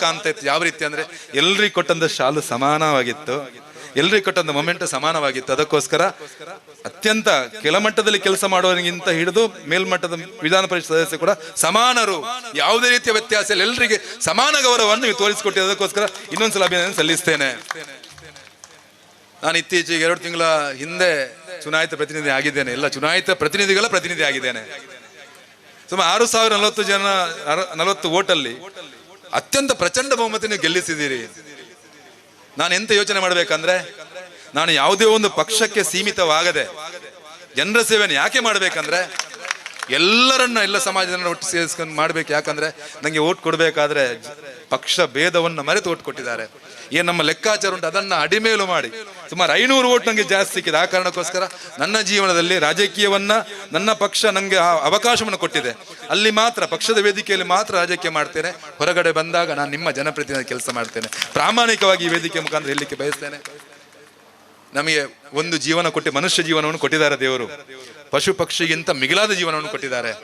ಕಾಣ್ತಾ ಇತ್ತು. ಯಾವ ರೀತಿ ಅಂದ್ರೆ ಎಲ್ರಿಗೆ ಕೊಟ್ಟಂತ ಶಾಲು ಸಮಾನವಾಗಿತ್ತು, ಎಲ್ರಿಗೆ ಕೊಟ್ಟಂತ ಮೊಮೆಂಟ್ ಸಮಾನವಾಗಿತ್ತು. ಅದಕ್ಕೋಸ್ಕರ ಅತ್ಯಂತ ಕೆಳಮಟ್ಟದಲ್ಲಿ ಕೆಲಸ ಮಾಡುವವರಿಗಿಂತ ಹಿಡಿದು ಮೇಲ್ಮಟ್ಟದ ವಿಧಾನ ಪರಿಷತ್ ಸದಸ್ಯ ಕೂಡ ಸಮಾನರು, ಯಾವುದೇ ರೀತಿಯ ವ್ಯತ್ಯಾಸ ಇಲ್ಲ, ಎಲ್ಲರಿಗೆ ಸಮಾನ ಗೌರವವನ್ನು ನೀವು ತೋರಿಸಿಕೊಟ್ಟಿದೆ. ಅದಕ್ಕೋಸ್ಕರ ಇನ್ನೊಂದ್ಸಲ ಅಭಿನಂದನೆ ಸಲ್ಲಿಸ್ತೇನೆ. ನಾನು ಇತ್ತೀಚೆಗೆ 2 ತಿಂಗಳ ಹಿಂದೆ ಚುನಾಯಿತ ಪ್ರತಿನಿಧಿ ಆಗಿದ್ದೇನೆ. ಎಲ್ಲ ಚುನಾಯಿತ ಪ್ರತಿನಿಧಿಗಳ ಪ್ರತಿನಿಧಿ ಆಗಿದ್ದೇನೆ. ಸುಮಾರು 6040 ಓಟಲ್ಲಿ ಅತ್ಯಂತ ಪ್ರಚಂಡ ಬಹುಮತ ನೀವು ಗೆಲ್ಲಿಸಿದ್ದೀರಿ. ನಾನು ಎಂತ ಯೋಚನೆ ಮಾಡ್ಬೇಕಂದ್ರೆ, ನಾನು ಯಾವುದೇ ಒಂದು ಪಕ್ಷಕ್ಕೆ ಸೀಮಿತವಾಗದೆ ಜನರ ಸೇವೆಯನ್ನು ಯಾಕೆ ಮಾಡ್ಬೇಕಂದ್ರೆ, ಎಲ್ಲ ಸಮಾಜದನ್ನ ಒಟ್ಟು ಸೇರಿಸ್ಕೊಂಡು ಮಾಡ್ಬೇಕು. ಯಾಕಂದ್ರೆ ನಂಗೆ ಓಟ್ ಕೊಡ್ಬೇಕಾದ್ರೆ ಪಕ್ಷ ಭೇದವನ್ನು ಮರೆತು ಓಟ್ ಕೊಟ್ಟಿದ್ದಾರೆ. ಏನ್ ನಮ್ಮ ಲೆಕ್ಕಾಚಾರ ಉಂಟು ಅದನ್ನ ಅಡಿಮೇಲು ಮಾಡಿ ಸುಮಾರು 500 ಓಟ್ ನಂಗೆ ಜಾಸ್ತಿ ಸಿಕ್ಕಿದೆ. ಆ ಕಾರಣಕ್ಕೋಸ್ಕರ ನನ್ನ ಜೀವನದಲ್ಲಿ ರಾಜಕೀಯವನ್ನ ನನ್ನ ಪಕ್ಷ ನಂಗೆ ಅವಕಾಶವನ್ನು ಕೊಟ್ಟಿದೆ. ಅಲ್ಲಿ ಮಾತ್ರ ಪಕ್ಷದ ವೇದಿಕೆಯಲ್ಲಿ ಮಾತ್ರ ರಾಜಕೀಯ ಮಾಡ್ತೇನೆ. ಹೊರಗಡೆ ಬಂದಾಗ ನಾನು ನಿಮ್ಮ ಜನಪ್ರತಿನಿಧಿ ಕೆಲಸ ಮಾಡ್ತೇನೆ. ಪ್ರಾಮಾಣಿಕವಾಗಿ ಈ ವೇದಿಕೆ ಮುಖಾಂತರ ಹೇಳಲಿಕ್ಕೆ ಬಯಸ್ತೇನೆ. ನಮಗೆ ಒಂದು ಜೀವನ ಕೊಟ್ಟು ಮನುಷ್ಯ ಜೀವನವನ್ನು ಕೊಟ್ಟಿದ್ದಾರೆ ದೇವರು. ಪಶು ಪಕ್ಷಿಗಿಂತ ಮಿಗಿಲಾದ ಜೀವನವನ್ನು ಕೊಟ್ಟಿದ್ದಾರೆ.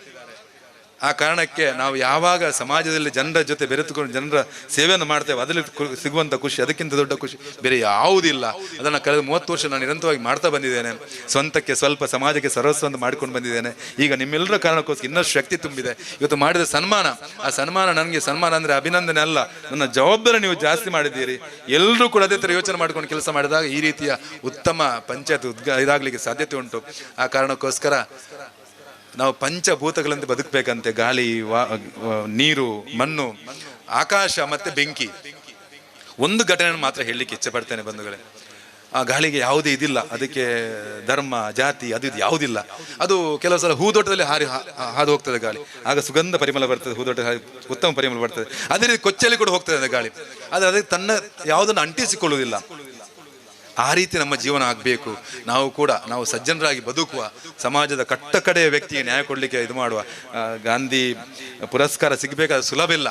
ಆ ಕಾರಣಕ್ಕೆ ನಾವು ಯಾವಾಗ ಸಮಾಜದಲ್ಲಿ ಜನರ ಜೊತೆ ಬೆರೆತುಕೊಂಡು ಜನರ ಸೇವೆಯನ್ನು ಮಾಡ್ತೇವೆ, ಅದರಲ್ಲಿ ಸಿಗುವಂಥ ಖುಷಿ ಅದಕ್ಕಿಂತ ದೊಡ್ಡ ಖುಷಿ ಬೇರೆ ಯಾವುದಿಲ್ಲ. ಅದನ್ನು ಕಳೆದ 30 ವರ್ಷ ನಾನು ನಿರಂತರವಾಗಿ ಮಾಡ್ತಾ ಬಂದಿದ್ದೇನೆ. ಸ್ವಂತಕ್ಕೆ ಸ್ವಲ್ಪ, ಸಮಾಜಕ್ಕೆ ಸರ್ವಸ್ವಂತ ಮಾಡ್ಕೊಂಡು ಬಂದಿದ್ದೇನೆ. ಈಗ ನಿಮ್ಮೆಲ್ಲರ ಕಾರಣಕ್ಕೋಸ್ಕರ ಇನ್ನಷ್ಟು ಶಕ್ತಿ ತುಂಬಿದೆ. ಇವತ್ತು ಮಾಡಿದ ಸನ್ಮಾನ, ಆ ಸನ್ಮಾನ ನನಗೆ ಸನ್ಮಾನ ಅಂದರೆ ಅಭಿನಂದನೆ ಅಲ್ಲ, ನನ್ನ ಜವಾಬ್ದಾರಿ ನೀವು ಜಾಸ್ತಿ ಮಾಡಿದ್ದೀರಿ. ಎಲ್ಲರೂ ಕೂಡ ಅದೇ ಥರ ಯೋಚನೆ ಮಾಡ್ಕೊಂಡು ಕೆಲಸ ಮಾಡಿದಾಗ ಈ ರೀತಿಯ ಉತ್ತಮ ಪಂಚಾಯತ್ ಇದಾಗಲಿಕ್ಕೆ ಸಾಧ್ಯತೆ ಉಂಟು. ಆ ಕಾರಣಕ್ಕೋಸ್ಕರ ನಾವು ಪಂಚಭೂತಗಳಂತೆ ಬದುಕಬೇಕಂತೆ. ಗಾಳಿ, ನೀರು, ಮಣ್ಣು, ಆಕಾಶ ಮತ್ತೆ ಬೆಂಕಿ. ಒಂದು ಘಟನೆಯನ್ನು ಮಾತ್ರ ಹೇಳಲಿಕ್ಕೆ ಇಚ್ಛೆ ಪಡ್ತೇನೆ ಬಂಧುಗಳೇ. ಆ ಗಾಳಿಗೆ ಯಾವುದೇ ಇದಿಲ್ಲ, ಅದಕ್ಕೆ ಧರ್ಮ ಜಾತಿ ಅದು ಇದು ಯಾವುದಿಲ್ಲ. ಅದು ಕೆಲವು ಸಲ ಹೂದೋಟದಲ್ಲಿ ಹಾದು ಹೋಗ್ತದೆ ಗಾಳಿ, ಆಗ ಸುಗಂಧ ಪರಿಮಳ ಬರ್ತದೆ, ಹೂದೋಟ ಉತ್ತಮ ಪರಿಮಳ ಬರ್ತದೆ. ಅದೇ ರೀತಿ ಕೊಚ್ಚಲ್ಲಿ ಕೂಡ ಹೋಗ್ತದೆ ಗಾಳಿ, ಆದರೆ ಅದಕ್ಕೆ ತನ್ನ ಯಾವುದನ್ನು ಅಂಟಿಸಿಕೊಳ್ಳುವುದಿಲ್ಲ. ಆ ರೀತಿ ನಮ್ಮ ಜೀವನ ಆಗಬೇಕು. ನಾವು ಸಜ್ಜನರಾಗಿ ಬದುಕುವ, ಸಮಾಜದ ಕಟ್ಟಕಡೆಯ ವ್ಯಕ್ತಿಗೆ ನ್ಯಾಯ ಕೊಡಲಿಕ್ಕೆ ಇದು ಮಾಡುವ. ಗಾಂಧಿ ಪುರಸ್ಕಾರ ಸಿಗಬೇಕಾದ ಸುಲಭ ಇಲ್ಲ.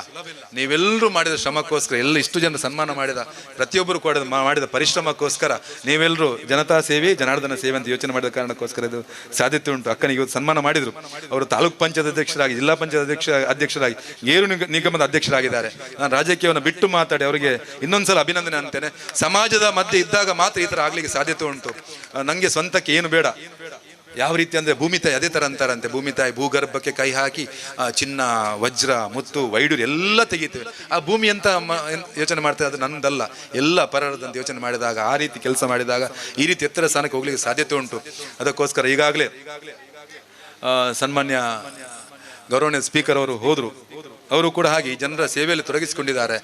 ನೀವೆಲ್ಲರೂ ಮಾಡಿದ ಶ್ರಮಕ್ಕೋಸ್ಕರ, ಇಷ್ಟು ಜನ ಸನ್ಮಾನ ಮಾಡಿದ ಪ್ರತಿಯೊಬ್ಬರು ಕೂಡ ಮಾಡಿದ ಪರಿಶ್ರಮಕ್ಕೋಸ್ಕರ ನೀವೆಲ್ಲರೂ ಜನತಾ ಸೇವೆ, ಜನಾರ್ದನ ಸೇವೆ ಅಂತ ಯೋಚನೆ ಮಾಡಿದ ಕಾರಣಕ್ಕೋಸ್ಕರ ಇದು ಸಾಧ್ಯತೆ ಉಂಟು. ಅಕ್ಕನಿಗೆ ಇವತ್ತು ಸನ್ಮಾನ ಮಾಡಿದರು. ಅವರು ತಾಲೂಕ್ ಪಂಚಾಯತ್ ಅಧ್ಯಕ್ಷರಾಗಿ, ಜಿಲ್ಲಾ ಪಂಚಾಯತ್ ಅಧ್ಯಕ್ಷರಾಗಿ, ಗೇರು ನಿಗಮದ ಅಧ್ಯಕ್ಷರಾಗಿದ್ದಾರೆ. ನಾನು ರಾಜಕೀಯವನ್ನು ಬಿಟ್ಟು ಮಾತಾಡಿ ಅವರಿಗೆ ಇನ್ನೊಂದ್ಸಲ ಅಭಿನಂದನೆ ಅಂತೇನೆ. ಸಮಾಜದ ಮಧ್ಯೆ ಇದ್ದಾಗ ಮಾತ್ರ ಈ ತರ ಆಗ್ಲಿಕ್ಕೆ ಸಾಧ್ಯತೆ ಉಂಟು. ನಂಗೆ ಸ್ವಂತಕ್ಕೆ ಏನು ಬೇಡ. ಯಾವ ರೀತಿ ಅಂದ್ರೆ ಭೂಮಿ ತಾಯಿ ಅದೇ ತರ ಅಂತಾರಂತೆ. ಭೂಮಿ ತಾಯಿ ಭೂಗರ್ಭಕ್ಕೆ ಕೈ ಹಾಕಿ ಚಿನ್ನ, ವಜ್ರ, ಮುತ್ತು, ವೈಡೂರು ಎಲ್ಲ ತೆಗಿತೇವೆ. ಆ ಭೂಮಿ ಅಂತ ಯೋಚನೆ ಮಾಡ್ತೇವೆ, ಅದು ನನ್ನದಲ್ಲ, ಎಲ್ಲ ಪರರದಂತ ಯೋಚನೆ ಮಾಡಿದಾಗ, ಆ ರೀತಿ ಕೆಲಸ ಮಾಡಿದಾಗ ಈ ರೀತಿ ಎತ್ತರ ಸ್ಥಾನಕ್ಕೆ ಹೋಗ್ಲಿಕ್ಕೆ ಸಾಧ್ಯತೆ ಉಂಟು. ಅದಕ್ಕೋಸ್ಕರ ಈಗಾಗಲೇ ಸನ್ಮಾನ್ಯ ಗೌರವನೀಯ ಸ್ಪೀಕರ್ ಅವರು ಹೋದ್ರು. ಅವರು ಕೂಡ ಹಾಗೆ ಜನರ ಸೇವೆಯಲ್ಲಿ ತೊಡಗಿಸಿಕೊಂಡಿದ್ದಾರೆ.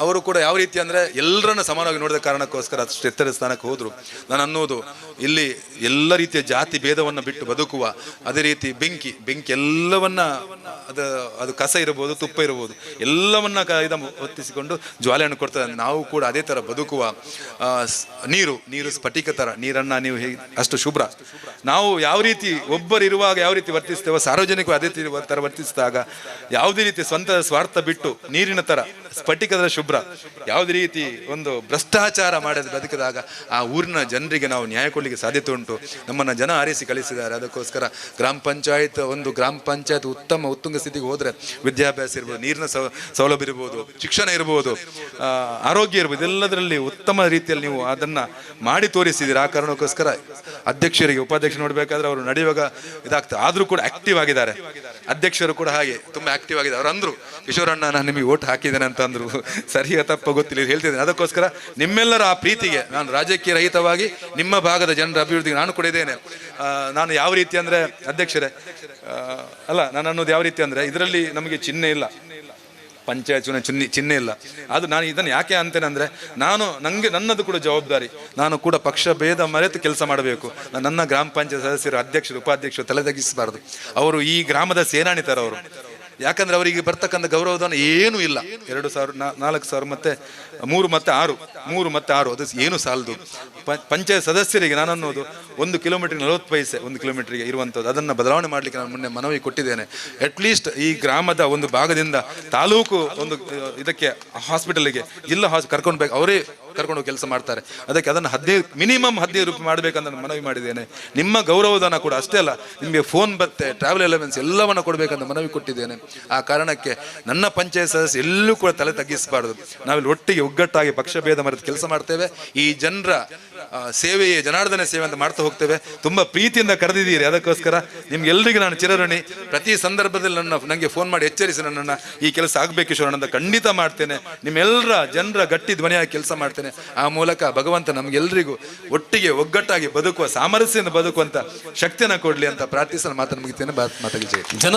ಅವರು ಕೂಡ ಯಾವ ರೀತಿ ಅಂದರೆ ಎಲ್ಲರನ್ನ ಸಮಾನವಾಗಿ ನೋಡಿದ ಕಾರಣಕ್ಕೋಸ್ಕರ ಅಷ್ಟು ಎತ್ತರ ಸ್ಥಾನಕ್ಕೆ ಹೋದರು. ನಾನು ಅನ್ನೋದು, ಇಲ್ಲಿ ಎಲ್ಲ ರೀತಿಯ ಜಾತಿ ಭೇದವನ್ನು ಬಿಟ್ಟು ಬದುಕುವ, ಅದೇ ರೀತಿ ಬೆಂಕಿ ಎಲ್ಲವನ್ನ ಅದು ಕಸ ಇರಬಹುದು, ತುಪ್ಪ ಇರಬಹುದು, ಎಲ್ಲವನ್ನ ಹೊತ್ತಿಸಿಕೊಂಡು ಜ್ವಾಲೆಯನ್ನು ಕೊಡ್ತಾರೆ. ನಾವು ಕೂಡ ಅದೇ ಥರ ಬದುಕುವ. ನೀರು ಸ್ಫಟಿಕ ಥರ, ನೀರನ್ನು ನೀವು ಅಷ್ಟು ಶುಭ್ರ. ನಾವು ಯಾವ ರೀತಿ ಒಬ್ಬರಿರುವಾಗ ಯಾವ ರೀತಿ ವರ್ತಿಸ್ತೇವೋ, ಸಾರ್ವಜನಿಕರು ಅದೇ ಥರ ವರ್ತಿಸಿದಾಗ ಯಾವುದೇ ರೀತಿ ಸ್ವಂತ ಸ್ವಾರ್ಥ ಬಿಟ್ಟು ನೀರಿನ ತರ ಸ್ಫಟಿಕದ ಶುಭ್ರ, ಯಾವುದೇ ರೀತಿ ಒಂದು ಭ್ರಷ್ಟಾಚಾರ ಮಾಡದೆ ಬದುಕಿದಾಗ ಆ ಊರಿನ ಜನರಿಗೆ ನಾವು ನ್ಯಾಯ ಕೊಡಲಿಕ್ಕೆ ಸಾಧ್ಯತೆ ಉಂಟು. ನಮ್ಮನ್ನ ಜನ ಆರಿಸಿ ಕಳಿಸಿದ್ದಾರೆ. ಅದಕ್ಕೋಸ್ಕರ ಗ್ರಾಮ ಪಂಚಾಯತ್ ಉತ್ತುಂಗ ಸ್ಥಿತಿಗೆ ಹೋದ್ರೆ ವಿದ್ಯಾಭ್ಯಾಸ ಇರ್ಬೋದು, ನೀರಿನ ಸೌಲಭ್ಯ ಇರ್ಬೋದು, ಶಿಕ್ಷಣ ಇರ್ಬೋದು, ಆರೋಗ್ಯ ಇರ್ಬೋದು, ಎಲ್ಲದರಲ್ಲಿ ಉತ್ತಮ ರೀತಿಯಲ್ಲಿ ನೀವು ಅದನ್ನ ಮಾಡಿ ತೋರಿಸಿದ್ದೀರಿ. ಆ ಕಾರಣಕ್ಕೋಸ್ಕರ ಅಧ್ಯಕ್ಷರಿಗೆ, ಉಪಾಧ್ಯಕ್ಷ ನೋಡ್ಬೇಕಾದ್ರೆ ಅವರು ನಡೆಯುವಾಗ ಇದಾಗ್ತದೆ, ಆದ್ರೂ ಕೂಡ ಆಕ್ಟಿವ್ ಆಗಿದ್ದಾರೆ. ಅಧ್ಯಕ್ಷರು ಕೂಡ ಹಾಗೆ ತುಂಬಾ ಆಕ್ಟಿವ್ ಆಗಿದೆ. ಅವ್ರು ಅಂದ್ರು, ಕಿಶೋರಣ್ಣ ನಾನು ನಿಮಗೆ ಓಟ್ ಹಾಕಿದ್ದೇನೆ ಅಂತ ಅಂದ್ರು. ಸರಿಯ ತಪ್ಪ ಗೊತ್ತಿಲ್ಲ, ಹೇಳ್ತಿದ್ದೇನೆ. ಅದಕ್ಕೋಸ್ಕರ ನಿಮ್ಮೆಲ್ಲರ ಆ ಪ್ರೀತಿಗೆ ನಾನು ರಾಜಕೀಯ ರಹಿತವಾಗಿ ನಿಮ್ಮ ಭಾಗದ ಜನರ ಅಭಿವೃದ್ಧಿಗೆ ನಾನು ಕೂಡ ಇದ್ದೇನೆ. ನಾನು ಯಾವ ರೀತಿ ಅಂದ್ರೆ ಅಧ್ಯಕ್ಷರೇ ನಾನು ಅನ್ನೋದು ಯಾವ ರೀತಿ ಅಂದ್ರೆ, ಇದರಲ್ಲಿ ನಮಗೆ ಚಿಹ್ನೆ ಇಲ್ಲ, ಪಂಚಾಯತ್ ಚುನಾವಣೆ ಚಿಹ್ನೆ ಇಲ್ಲ. ಅದು ನಾನು ಇದನ್ನು ಯಾಕೆ ಅಂತೇನೆ ಅಂದ್ರೆ, ನನ್ನದು ಕೂಡ ಜವಾಬ್ದಾರಿ. ನಾನು ಕೂಡ ಪಕ್ಷ ಭೇದ ಮರೆತು ಕೆಲಸ ಮಾಡಬೇಕು. ನನ್ನ ಗ್ರಾಮ ಪಂಚಾಯತ್ ಸದಸ್ಯರು, ಅಧ್ಯಕ್ಷರು, ಉಪಾಧ್ಯಕ್ಷರು ತಲೆ ತಗ್ಗಿಸಬಾರ್ದು. ಅವರು ಈ ಗ್ರಾಮದ ಸೇನಾನಿ ತರ ಅವರು. ಯಾಕಂದ್ರೆ ಅವರಿಗೆ ಬರ್ತಕ್ಕಂಥ ಗೌರವಧನ ಏನೂ ಇಲ್ಲ. 2,000, 4,000 ಮತ್ತೆ 3 ಮತ್ತೆ 6 ಅದು ಏನು ಸಾಲದು. ಪಂಚಾಯತ್ ಸದಸ್ಯರಿಗೆ ನಾನು ಅನ್ನೋದು 1 ಕಿಲೋಮೀಟರ್ 40 ಪೈಸೆ 1 ಕಿಲೋಮೀಟರ್ಗೆ ಇರುವಂಥದ್ದು. ಅದನ್ನು ಬದಲಾವಣೆ ಮಾಡಲಿಕ್ಕೆ ನಾನು ಮೊನ್ನೆ ಮನವಿ ಕೊಟ್ಟಿದ್ದೇನೆ. ಅಟ್ಲೀಸ್ಟ್ ಈ ಗ್ರಾಮದ ಒಂದು ಭಾಗದಿಂದ ತಾಲೂಕು ಒಂದು ಇದಕ್ಕೆ ಹಾಸ್ಪಿಟಲ್ಗೆ, ಜಿಲ್ಲಾ ಕರ್ಕೊಂಡು ಬೇಕು, ಅವರೇ ಕರ್ಕೊಂಡು ಕೆಲಸ ಮಾಡ್ತಾರೆ. ಅದಕ್ಕೆ ಅದನ್ನು ಮಿನಿಮಮ್ 15 ರೂಪಾಯಿ ಮಾಡಬೇಕಂತ ನಾನು ಮನವಿ ಮಾಡಿದ್ದೇನೆ. ನಿಮ್ಮ ಗೌರವಧನ ಕೂಡ ಅಷ್ಟೇ ಅಲ್ಲ, ನಿಮಗೆ ಫೋನ್ ಬತ್ತೆ, ಟ್ರಾವೆಲ್ ಅಲವೆನ್ಸ್ ಎಲ್ಲವನ್ನು ಕೊಡಬೇಕಂತ ಮನವಿ ಕೊಟ್ಟಿದ್ದೇನೆ. ಆ ಕಾರಣಕ್ಕೆ ನನ್ನ ಪಂಚಾಯತ್ ಸದಸ್ಯ ಎಲ್ಲೂ ಕೂಡ ತಲೆ ತಗ್ಗಿಸಬಾರ್ದು. ನಾವಿಲ್ಲಿ ಒಟ್ಟಿಗೆ ಒಗ್ಗಟ್ಟಾಗಿ ಪಕ್ಷಭೇದ ಮರೆತು ಕೆಲಸ ಮಾಡ್ತೇವೆ. ಈ ಜನರ ಸೇವೆಯೇ ಜನಾರ್ದನ ಸೇವೆ ಅಂತ ಮಾಡ್ತಾ ಹೋಗ್ತೇವೆ. ತುಂಬಾ ಪ್ರೀತಿಯಿಂದ ಕರೆದಿದ್ದೀರಿ, ಅದಕ್ಕೋಸ್ಕರ ನಿಮ್ಗೆಲ್ಲರಿಗೂ ನಾನು ಚಿರಋಣಿ. ಪ್ರತಿ ಸಂದರ್ಭದಲ್ಲಿ ನನಗೆ ಫೋನ್ ಮಾಡಿ ಎಚ್ಚರಿಸಿ ನನ್ನನ್ನು ಈ ಕೆಲಸ ಆಗ್ಬೇಕು ಈಶ್ವರಣ್ಣ ಅಂತ ಖಂಡಿತ ಮಾಡ್ತೇನೆ. ನಿಮ್ಮೆಲ್ಲರ ಜನರ ಗಟ್ಟಿ ಧ್ವನಿಯಾಗಿ ಕೆಲಸ ಮಾಡ್ತೇನೆ. ಆ ಮೂಲಕ ಭಗವಂತ ನಮ್ಗೆಲ್ಲರಿಗೂ ಒಟ್ಟಿಗೆ ಒಗ್ಗಟ್ಟಾಗಿ ಬದುಕುವ, ಸಾಮರಸ್ಯದಿಂದ ಬದುಕುವಂತ ಶಕ್ತಿಯನ್ನು ಕೊಡ್ಲಿ ಅಂತ ಪ್ರಾರ್ಥಿಸಲು ಮಾತನ್ನು ಮುಗಿತೇನೆ. ಮಾತಾಗಿ ಜೈ.